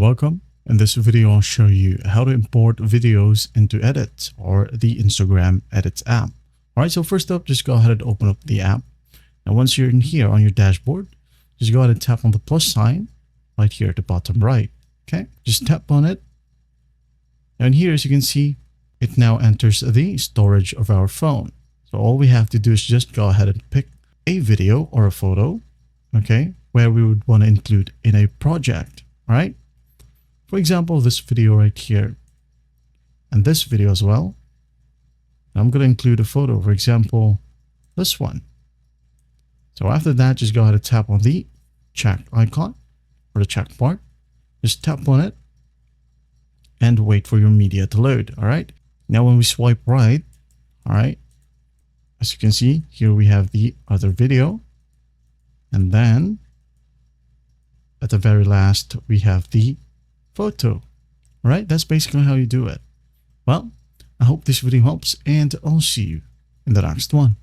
Welcome. In this video, I'll show you how to import videos into Edit or the Instagram Edits app. All right, so first up, just go ahead and open up the app. Now, once you're in here on your dashboard, just go ahead and tap on the plus sign right here at the bottom right. Okay, just tap on it. And here, as you can see, it now enters the storage of our phone. So all we have to do is just go ahead and pick a video or a photo, okay, where we would want to include in a project. All right. For example, this video right here and this video as well. I'm going to include a photo, for example, this one. So after that, just go ahead and tap on the check icon or the check mark. Just tap on it and wait for your media to load. All right. Now, when we swipe right, all right, as you can see here, we have the other video. And then at the very last, we have the photo. All right, that's basically how you do it. Well, I hope this video helps, and I'll see you in the next one.